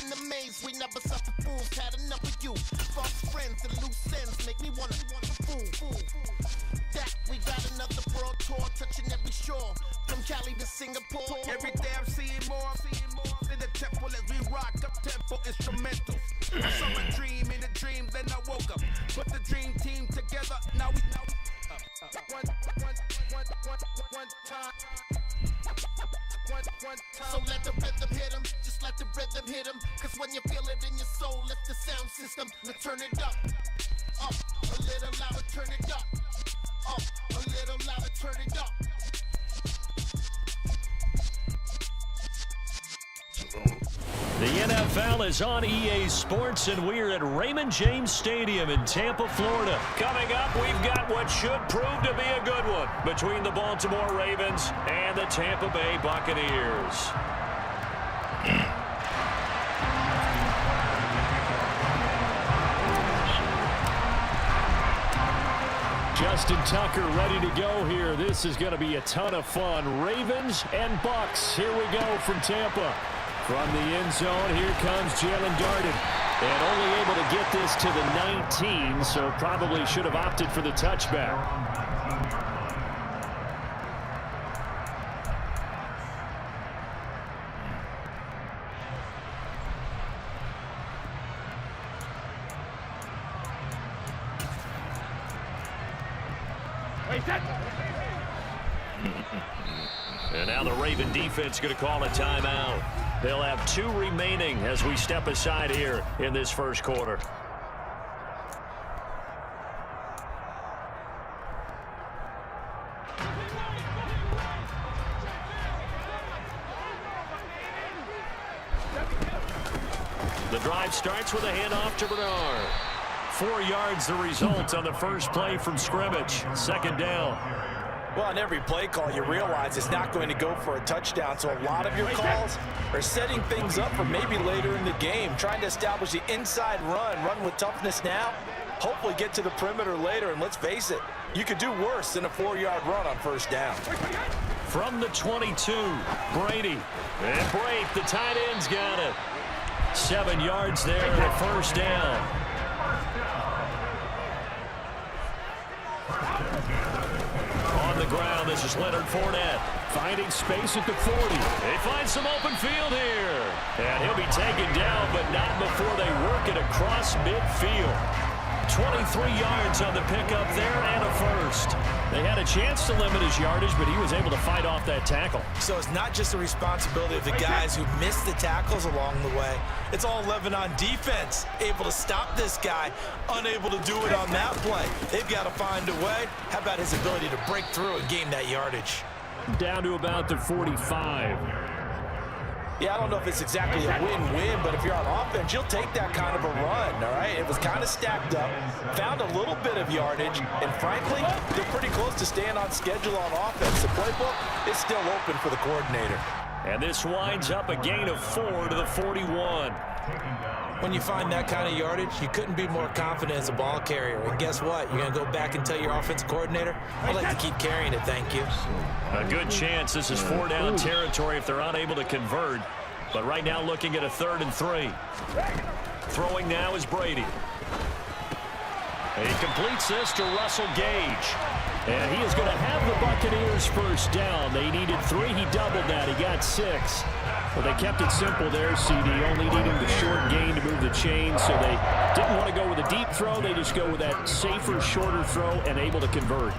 in the maze, we never suffer fools. Had enough of you. False friends and loose ends make me wanna fool. That we got another world tour, touching every shore, from Cali to Singapore. Every day I'm seeing more in the temple as we rock up tempo instrumentals. I saw a dream in a dream, then I woke up. Put the dream team together, now we one time. So let the rhythm hit him, just let the rhythm hit him. Cause when you feel it in your soul, lift the sound system. Now turn it up, a little louder, turn it up, a little louder, turn it up. The NFL is on EA Sports, and we're at Raymond James Stadium in Tampa, Florida. Coming up, we've got what should prove to be a good one between the Baltimore Ravens and the Tampa Bay Buccaneers. Justin Tucker ready to go here. This is going to be a ton of fun. Ravens and Bucks. Here we go from Tampa. From the end zone, here comes Jalen Darden. And only able to get this to the 19, so probably should have opted for the touchback. And now the Raven defense going to call a timeout. They'll have 2 remaining as we step aside here in this first quarter. The drive starts with a handoff to Bernard. 4 yards the result on the first play from scrimmage. Second down. Well, on every play call, you realize it's not going to go for a touchdown, so a lot of your calls are setting things up for maybe later in the game, trying to establish the inside run with toughness now, hopefully get to the perimeter later, and let's face it, you could do worse than a 4-yard run on first down. From the 22, Brady. And break, the tight end's got it. 7 yards there and a first down. On the ground, this is Leonard Fournette. Finding space at the 40. They find some open field here. And he'll be taken down, but not before they work it across midfield. 23 yards on the pickup there and a first. They had a chance to limit his yardage, but he was able to fight off that tackle. So it's not just the responsibility of the guys who missed the tackles along the way. It's all 11 on defense, able to stop this guy, unable to do it on that play. They've got to find a way. How about his ability to break through and gain that yardage? Down to about the 45. Yeah, I don't know if it's exactly a win-win, but if you're on offense, you'll take that kind of a run, all right? It was kind of stacked up, found a little bit of yardage, and frankly, they're pretty close to staying on schedule on offense. The playbook is still open for the coordinator. And this winds up a gain of 4 to the 41. When you find that kind of yardage, you couldn't be more confident as a ball carrier. And guess what? You're going to go back and tell your offensive coordinator, I'd like to keep carrying it, thank you. A good chance this is 4-down territory if they're unable to convert. But right now looking at a 3rd and 3. Throwing now is Brady. And he completes this to Russell Gage. And he is going to have the Buccaneers first down. They needed 3. He doubled that. He got 6. Well, they kept it simple there, CD, only needing the short gain to move the chain, so they didn't want to go with a deep throw. They just go with that safer, shorter throw and able to convert.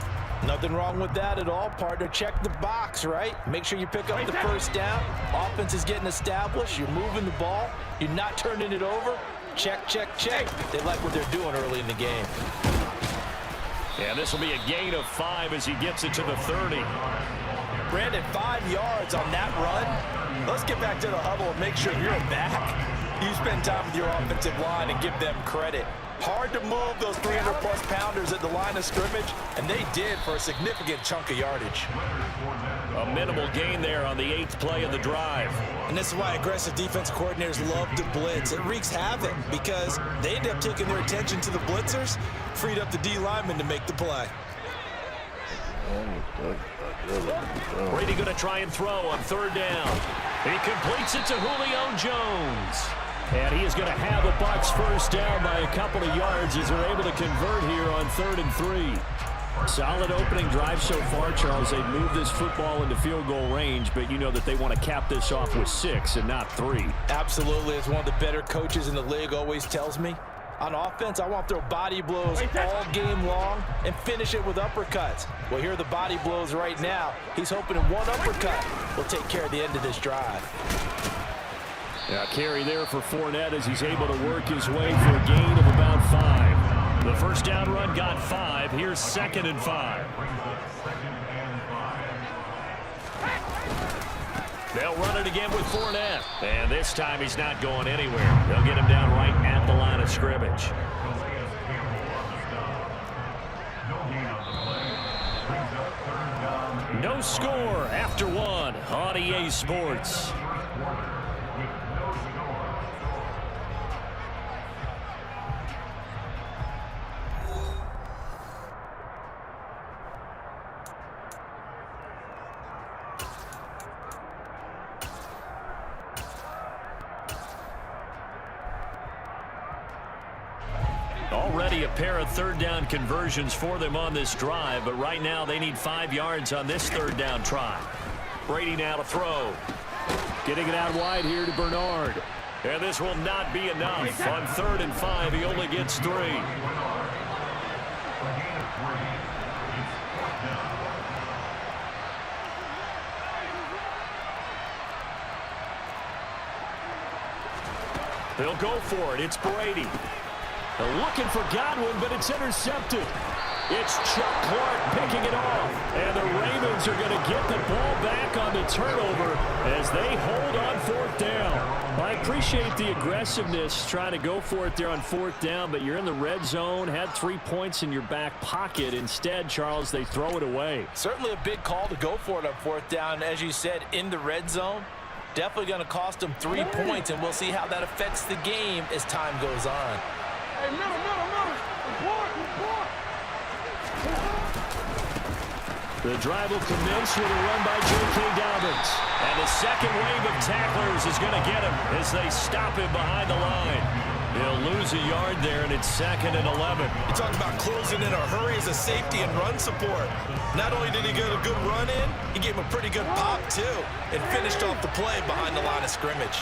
Nothing wrong with that at all, partner. Check the box, right? Make sure you pick up the first down. Offense is getting established. You're moving the ball. You're not turning it over. Check, check, check. They like what they're doing early in the game. And this will be a gain of 5 as he gets it to the 30. Brandon, 5 yards on that run. Let's get back to the huddle and make sure you're back. You spend time with your offensive line and give them credit. Hard to move those 300-plus pounders at the line of scrimmage, and they did for a significant chunk of yardage. A minimal gain there on the 8th play of the drive. And this is why aggressive defense coordinators love to blitz. It wreaks havoc because they end up taking their attention to the blitzers, freed up the D lineman to make the play. Brady going to try and throw on 3rd down. He completes it to Julio Jones. And he is going to have a Bucs first down by a couple of yards as they're able to convert here on 3rd and 3. Solid opening drive so far, Charles. They've moved this football into field goal range, but you know that they want to cap this off with 6 and not 3. Absolutely. As one of the better coaches in the league always tells me, on offense, I want to throw body blows all game long and finish it with uppercuts. Well, here are the body blows right now. He's hoping one uppercut will take care of the end of this drive. Now carry there for Fournette as he's able to work his way for a gain of about 5. The first down run got 5. Here's 2nd and 5. They'll run it again with Fournette. And this time he's not going anywhere. They'll get him down right at the line of scrimmage. No score after 1 on EA Sports. Already a pair of 3rd down conversions for them on this drive, but right now they need 5 yards on this 3rd down try. Brady now to throw. Getting it out wide here to Bernard. And this will not be enough. On 3rd and 5, he only gets 3. They'll go for it. It's Brady. They're looking for Godwin, but it's intercepted. It's Chuck Clark picking it off. And the Ravens are going to get the ball back on the turnover as they hold on 4th down. I appreciate the aggressiveness trying to go for it there on 4th down, but you're in the red zone, had 3 points in your back pocket. Instead, Charles, they throw it away. Certainly a big call to go for it on 4th down. As you said, in the red zone, definitely going to cost them 3 points, and we'll see how that affects the game as time goes on. Hey, middle. Report. The drive will commence with a run by J.K. Dobbins. And the second wave of tacklers is going to get him as they stop him behind the line. He'll lose a yard there, and it's 2nd and 11. You talk about closing in a hurry as a safety and run support. Not only did he get a good run in, he gave him a pretty good pop, too, and finished off the play behind the line of scrimmage.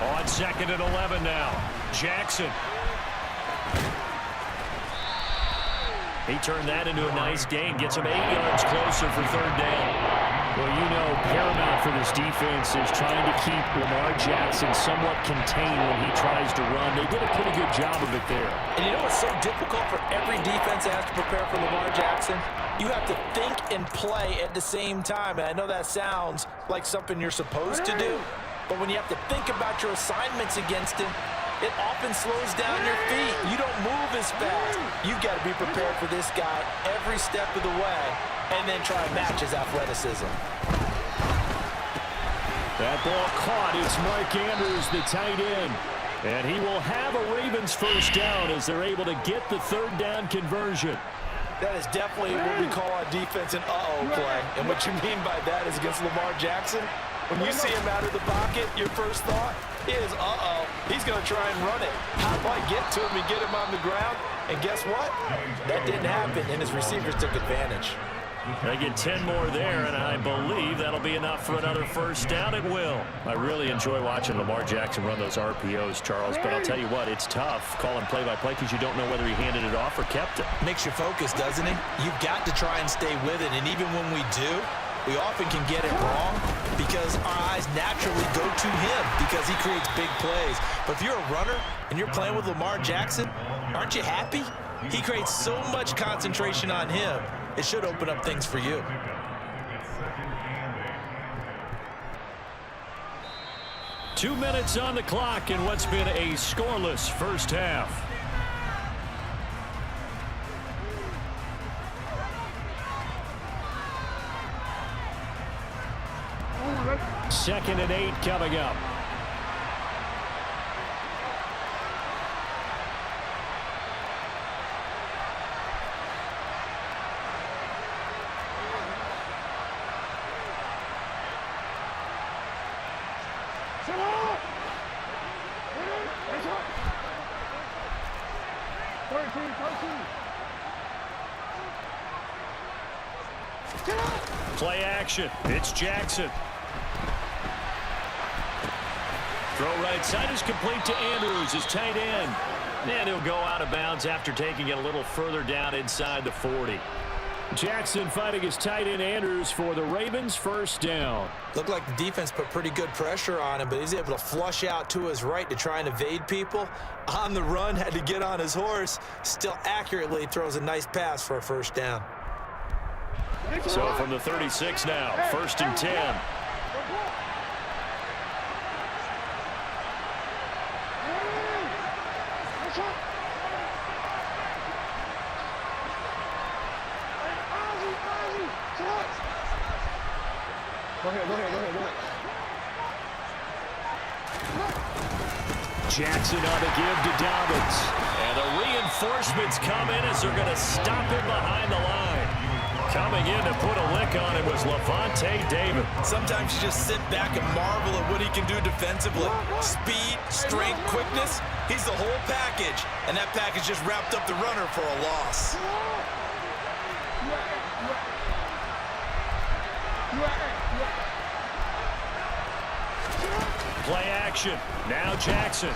On 2nd and 11 now. Jackson. He turned that into a nice gain. Gets him 8 yards closer for 3rd down. Well, you know, paramount for this defense is trying to keep Lamar Jackson somewhat contained when he tries to run. They did a pretty good job of it there. And you know what's so difficult for every defense that has to prepare for Lamar Jackson? You have to think and play at the same time. And I know that sounds like something you're supposed to do. But when you have to think about your assignments against him, it often slows down your feet. You don't move as fast. You've got to be prepared for this guy every step of the way and then try and match his athleticism. That ball caught. It's Mark Andrews, the tight end. And he will have a Ravens first down as they're able to get the 3rd down conversion. That is definitely what we call on defense an uh-oh play. And what you mean by that is against Lamar Jackson, when you see him out of the pocket, your first thought is, uh-oh, he's going to try and run it. How do I get to him and get him on the ground? And guess what? That didn't happen, and his receivers took advantage. They get 10 more there, and I believe that'll be enough for another first down. It will. I really enjoy watching Lamar Jackson run those RPOs, Charles, but I'll tell you what, it's tough calling play-by-play because you don't know whether he handed it off or kept it. Makes you focus, doesn't it? You've got to try and stay with it, and even when we do, we often can get it wrong because our eyes naturally go to him because he creates big plays. But if you're a runner and you're playing with Lamar Jackson, aren't you happy? He creates so much concentration on him. It should open up things for you. Two minutes on the clock in what's been a scoreless first half. Second and 8 coming up. Play action. It's Jackson. Throw right side is complete to Andrews, his tight end. And he'll go out of bounds after taking it a little further down inside the 40. Jackson fighting his tight end Andrews for the Ravens, first down. Looked like the defense put pretty good pressure on him, but he's able to flush out to his right to try and evade people. On the run, had to get on his horse. Still accurately throws a nice pass for a first down. So from the 36 now, first and 10. Go ahead. Jackson on the give to Dobbins. And the reinforcements come in as they're going to stop him behind the line. Coming in to put a lick on him was Levante David. Sometimes you just sit back and marvel at what he can do defensively. Speed, strength, quickness. He's the whole package. And that package just wrapped up the runner for a loss. Play action. Now Jackson.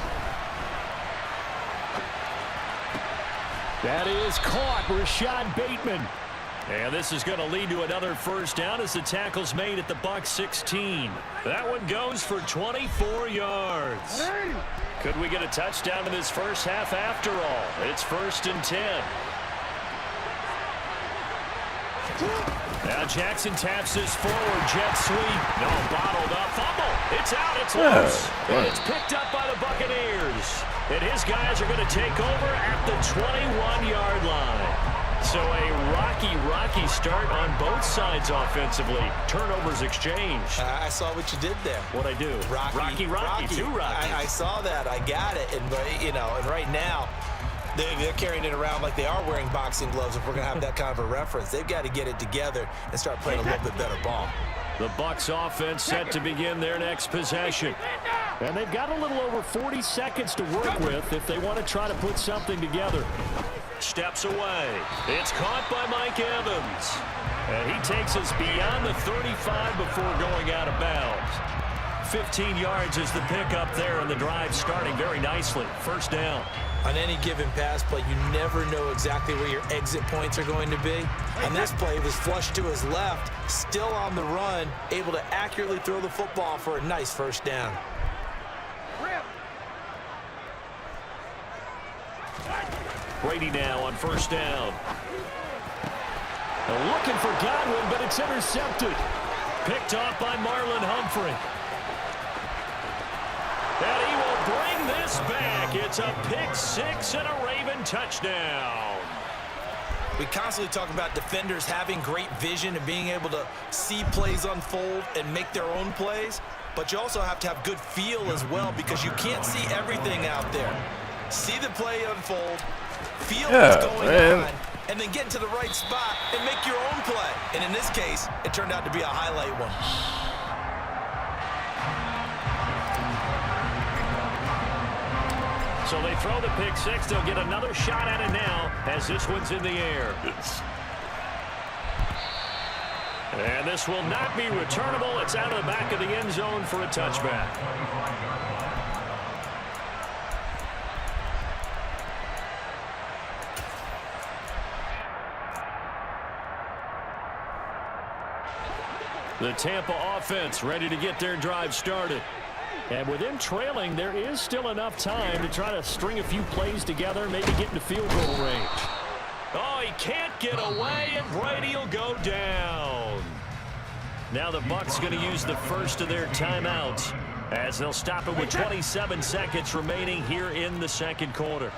That is caught. Rashad Bateman. And this is going to lead to another first down as the tackle's made at the Bucs 16. That one goes for 24 yards. Could we get a touchdown in this first half after all? It's first and 10. Now Jackson taps this forward, jet sweep. No, bottled up, fumble. It's out, it's loose. And it's picked up by the Buccaneers. And his guys are going to take over at the 21-yard line. So a rocky start on both sides offensively. Turnovers exchanged. I saw what you did there. What'd I do? Rocky. Two Rockies. I saw that. I got it. And, and right now, they're carrying it around like they are wearing boxing gloves. If we're going to have that kind of a reference, they've got to get it together and start playing a little bit better ball. The Bucs offense set to begin their next possession. And they've got a little over 40 seconds to work with if they want to try to put something together. Steps away. It's caught by Mike Evans. And he takes us beyond the 35 before going out of bounds. 15 yards is the pickup there, and the drive starting very nicely. First down. On any given pass play, you never know exactly where your exit points are going to be. On this play, it was flushed to his left, still on the run, able to accurately throw the football for a nice first down. Brady now on first down. Looking for Godwin, but it's intercepted. Picked off by Marlon Humphrey. And he will bring this back. It's a pick six and a Raven touchdown. We constantly talk about defenders having great vision and being able to see plays unfold and make their own plays. But you also have to have good feel as well, because you can't see everything out there. See the play unfold, feel what's going on, and then get into the right spot and make your own play. And in this case, it turned out to be a highlight one. So they throw the pick six. They'll get another shot at it now as this one's in the air. And this will not be returnable. It's out of the back of the end zone for a touchback. The Tampa offense ready to get their drive started. And with them trailing, there is still enough time to try to string a few plays together, maybe get into field goal range. Oh, he can't get away, and Brady will go down. Now the Bucs going to use the first of their timeouts as they'll stop it with 27 seconds remaining here in the second quarter.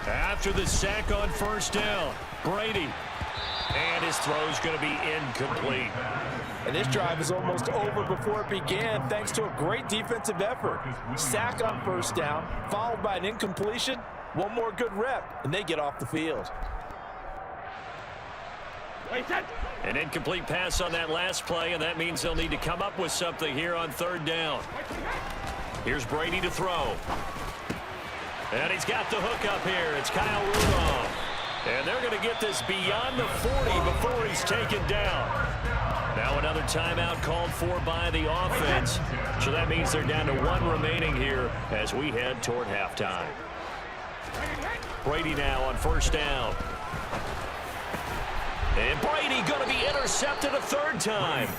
After the sack on first down, Brady. And his throw's going to be incomplete. And this drive is almost over before it began, thanks to a great defensive effort. Sack on first down, followed by an incompletion. One more good rep, and they get off the field. An incomplete pass on that last play, and that means they'll need to come up with something here on third down. Here's Brady to throw. And he's got the hook up here. It's Kyle Rudolph. And they're going to get this beyond the 40 before he's taken down. Now another timeout called for by the offense. So that means they're down to one remaining here as we head toward halftime. Brady now on first down. And Brady going to be intercepted a third time.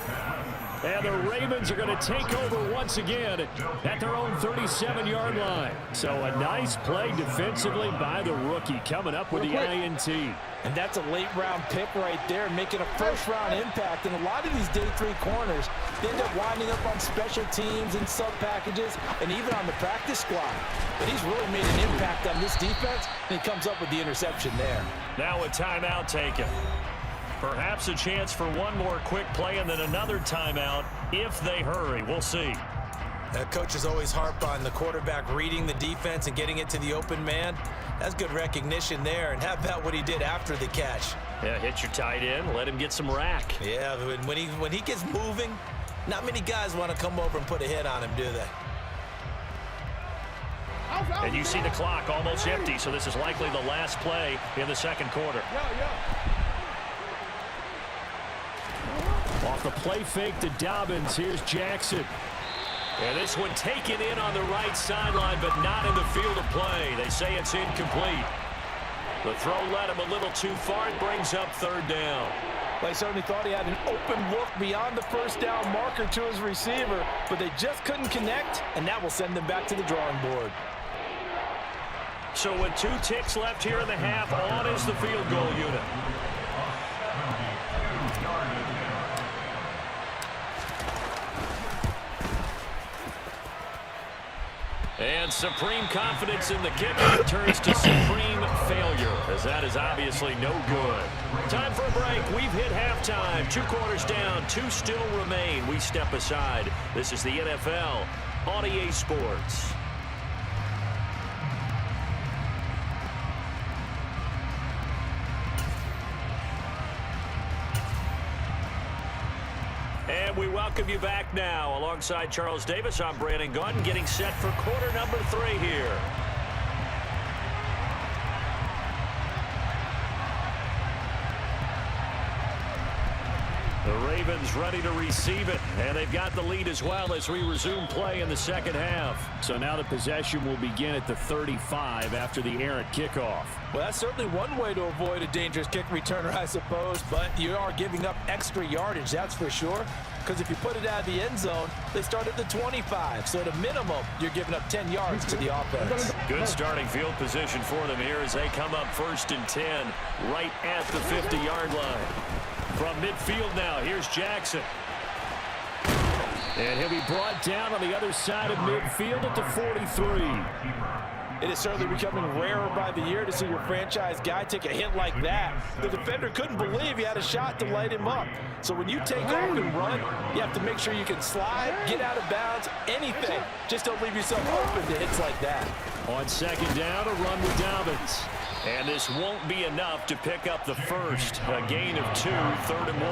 And the Ravens are going to take over once again at their own 37-yard line. So a nice play defensively by the rookie coming up with the INT. And that's a late-round pick right there, making a first-round impact. And a lot of these day 3 corners, they end up winding up on special teams and sub-packages and even on the practice squad. But he's really made an impact on this defense, and he comes up with the interception there. Now a timeout taken. Perhaps a chance for one more quick play and then another timeout if they hurry. We'll see. Coaches always harp on the quarterback reading the defense and getting it to the open man. That's good recognition there. And how about what he did after the catch? Yeah, hit your tight end, let him get some rack. Yeah, when he gets moving, not many guys want to come over and put a hit on him, do they? And you see the clock almost empty, so this is likely the last play in the second quarter. Off the play fake to Dobbins. Here's Jackson. And this one taken in on the right sideline, but not in the field of play. They say it's incomplete. The throw led him a little too far. It brings up third down. They certainly thought he had an open look beyond the first down marker to his receiver, but they just couldn't connect, and that will send them back to the drawing board. So with 2 ticks left here in the half, on is the field goal unit. And supreme confidence in the kicker turns to supreme failure, as that is obviously no good. Time for a break. We've hit halftime. 2 quarters down, 2 still remain. We step aside. This is the NFL on EA Sports. And we welcome you back now. Alongside Charles Davis, I'm Brandon Gaudin, getting set for quarter number 3 here. The Ravens ready to receive it, and they've got the lead as well as we resume play in the second half. So now the possession will begin at the 35 after the errant kickoff. Well, that's certainly one way to avoid a dangerous kick returner, I suppose, but you are giving up extra yardage, that's for sure, because if you put it out of the end zone, they start at the 25, so at a minimum, you're giving up 10 yards to the offense. Good starting field position for them here as they come up 1st and 10 right at the 50-yard line. From midfield now, here's Jackson. And he'll be brought down on the other side of midfield at the 43. It is certainly becoming rarer by the year to see your franchise guy take a hit like that. The defender couldn't believe he had a shot to light him up. So when you take off and run, you have to make sure you can slide, get out of bounds, anything. Just don't leave yourself open to hits like that. On second down, a run with Dobbins. And this won't be enough to pick up the first. A gain of 2, 3rd and 1.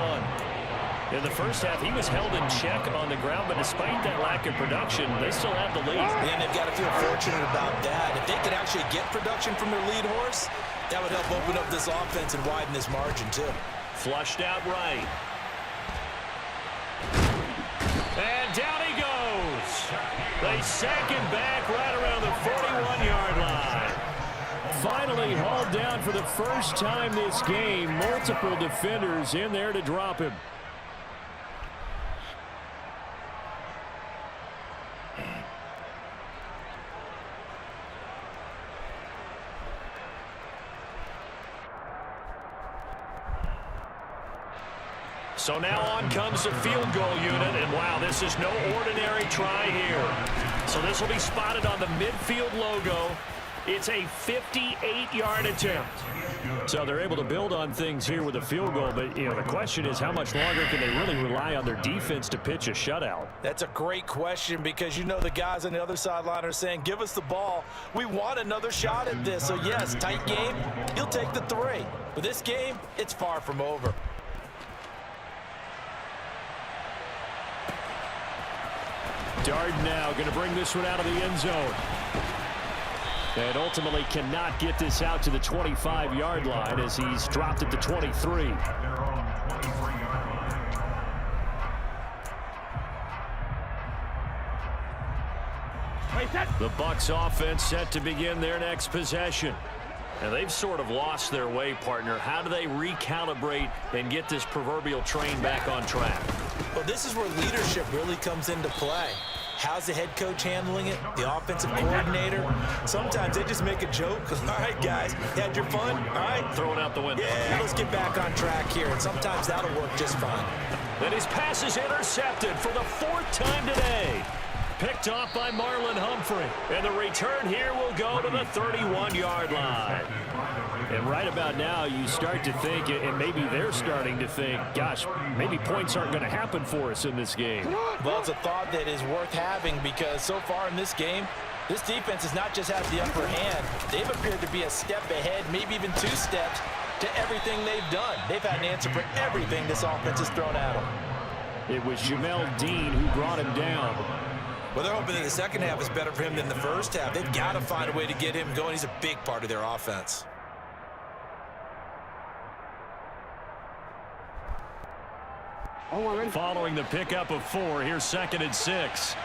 In the first half, he was held in check on the ground, but despite that lack of production, they still have the lead. And they've got to feel fortunate about that. If they could actually get production from their lead horse, that would help open up this offense and widen this margin, too. Flushed out right. And down he goes. They sack him back right around the 41-yard line. Finally hauled down for the first time this game. Multiple defenders in there to drop him. So now on comes the field goal unit, and wow, this is no ordinary try here. So this will be spotted on the midfield logo. It's a 58-yard attempt. So they're able to build on things here with a field goal, but the question is how much longer can they really rely on their defense to pitch a shutout? That's a great question because the guys on the other sideline are saying, give us the ball. We want another shot at this. So yes, tight game, you'll take the 3. But this game, it's far from over. Darden now going to bring this one out of the end zone. And ultimately cannot get this out to the 25-yard line as he's dropped at the 23. The Bucs offense set to begin their next possession. And they've sort of lost their way, partner. How do they recalibrate and get this proverbial train back on track? Well, this is where leadership really comes into play. How's the head coach handling it? The offensive coordinator? Sometimes they just make a joke. All right, guys, you had your fun? All right. Throw it out the window. Yeah, let's get back on track here, and sometimes that'll work just fine. And his pass is intercepted for the 4th time today. Picked off by Marlon Humphrey. And the return here will go to the 31-yard line. And right about now, you start to think, and maybe they're starting to think, gosh, maybe points aren't going to happen for us in this game. Well, it's a thought that is worth having because so far in this game, this defense has not just had the upper hand. They've appeared to be a step ahead, maybe even 2 steps to everything they've done. They've had an answer for everything this offense has thrown at them. It was Jamel Dean who brought him down. Well, they're hoping that the second half is better for him than the first half. They've got to find a way to get him going. He's a big part of their offense. Following the pickup of 4, here's 2nd and 6.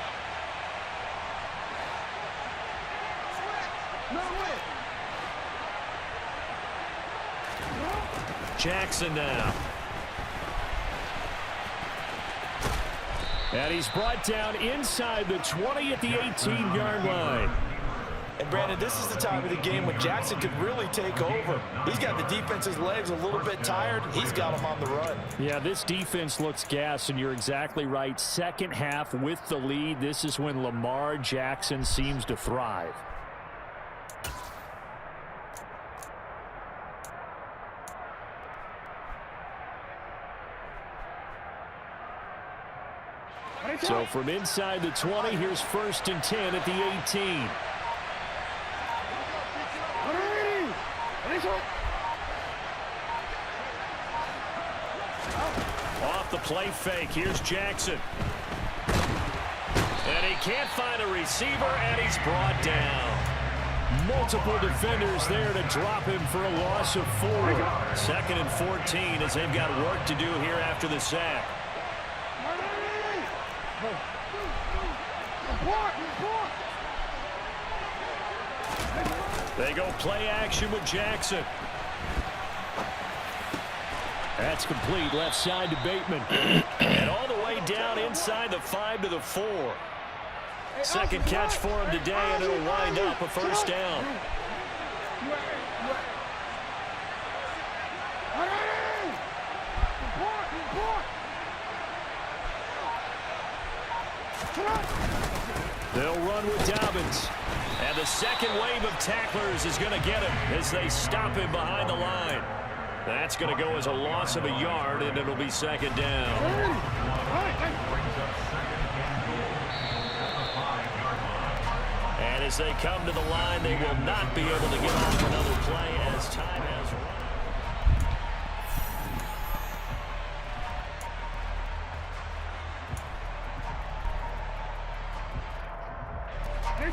Jackson now. And he's brought down inside the 20 at the 18-yard line. And, Brandon, this is the time of the game when Jackson could really take over. He's got the defense's legs a little bit tired. He's got them on the run. Yeah, this defense looks gassed, and you're exactly right. Second half with the lead, this is when Lamar Jackson seems to thrive. So from inside the 20, here's 1st and 10 at the 18. Off the play fake, here's Jackson. And he can't find a receiver, and he's brought down. Multiple defenders there to drop him for a loss of 4. 2nd and 14 as they've got work to do here after the sack. They go play action with Jackson. That's complete left side to Bateman. And all the way down inside the 5 to the 4. Second catch for him today, and it'll wind up a 1st down. They'll run with Dobbins. And the second wave of tacklers is going to get him as they stop him behind the line. That's going to go as a loss of a yard, and it'll be 2nd down. And as they come to the line, they will not be able to get off another play as time has run.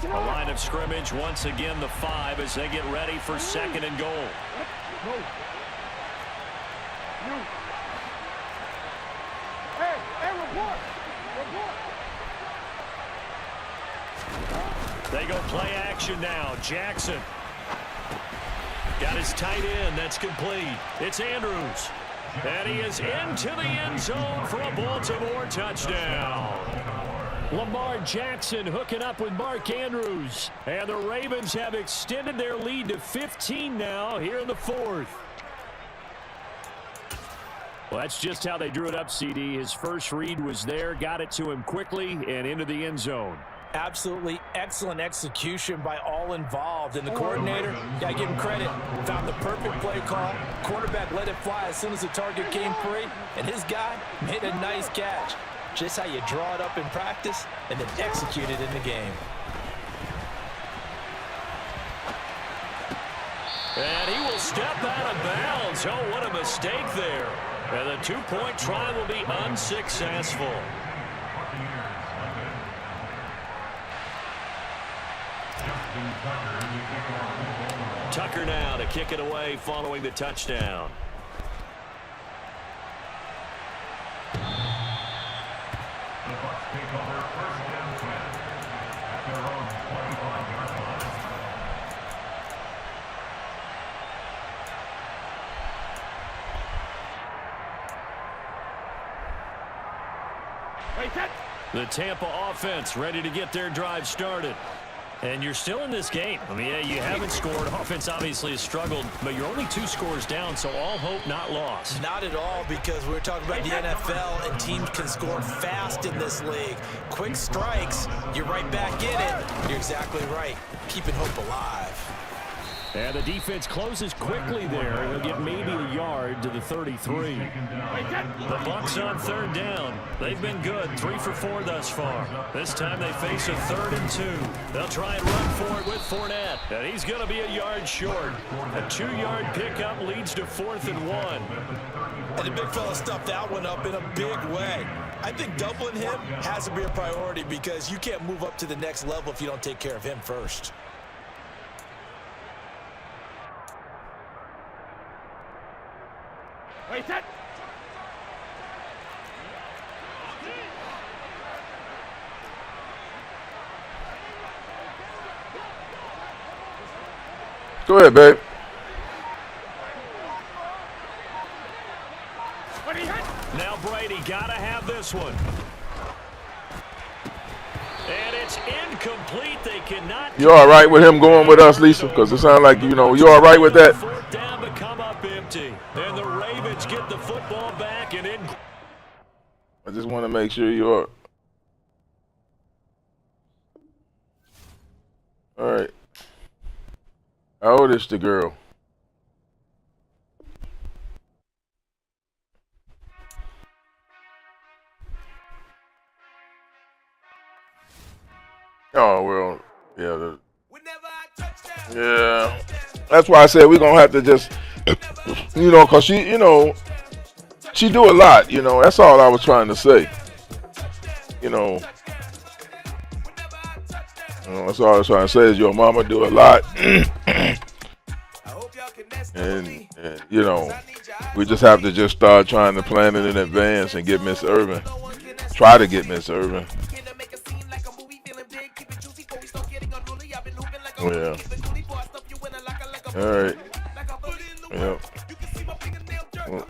A line of scrimmage once again the 5 as they get ready for 2nd and goal. They go play action now. Jackson got his tight end. That's complete. It's Andrews. And he is into the end zone for a Baltimore touchdown. Lamar Jackson hooking up with Mark Andrews. And the Ravens have extended their lead to 15 now here in the 4th. Well, that's just how they drew it up, CD. His first read was there, got it to him quickly, and into the end zone. Absolutely excellent execution by all involved. And the coordinator, got to give him credit, found the perfect play call. Quarterback let it fly as soon as the target came free, and his guy made a nice catch. Just how you draw it up in practice and then execute it in the game. And he will step out of bounds. Oh, what a mistake there. And the 2-point try will be unsuccessful. Tucker now to kick it away following the touchdown. The Tampa offense ready to get their drive started. And you're still in this game. I mean, yeah, you haven't scored. Offense obviously has struggled, but you're only 2 scores down, so all hope not lost. Not at all, because we're talking about the NFL, and teams can score fast in this league. Quick strikes, you're right back in it. You're exactly right. Keeping hope alive. And the defense closes quickly there. They'll get maybe a yard to the 33. The Bucs on 3rd down. They've been good, 3 for 4 thus far. This time they face a 3rd and 2. They'll try and run for it with Fournette. And he's going to be a yard short. A 2-yard pickup leads to 4th and 1. And the big fella stuffed that one up in a big way. I think doubling him has to be a priority because you can't move up to the next level if you don't take care of him first. Wait, set. Go ahead, babe. Now Brady gotta have this one. And it's incomplete. They cannot. You all right with him going with us, Lisa? Because it sounds like, you know, you all right with that? 4th down to come up empty. And the Ravens get the football back and in. I just want to make sure you are. All right. How old is the girl? Oh, well, yeah. Yeah. That's why I said we're going to have to just, you know, because she, you know, she do a lot, you know. That's all I was trying to say. You know, that's all I was trying to say is your mama do a lot. and, you know, we just have to just start trying to plan it in advance and get Miss Irvin. Try to get Miss Irvin. Yeah. All right. Yeah. Well.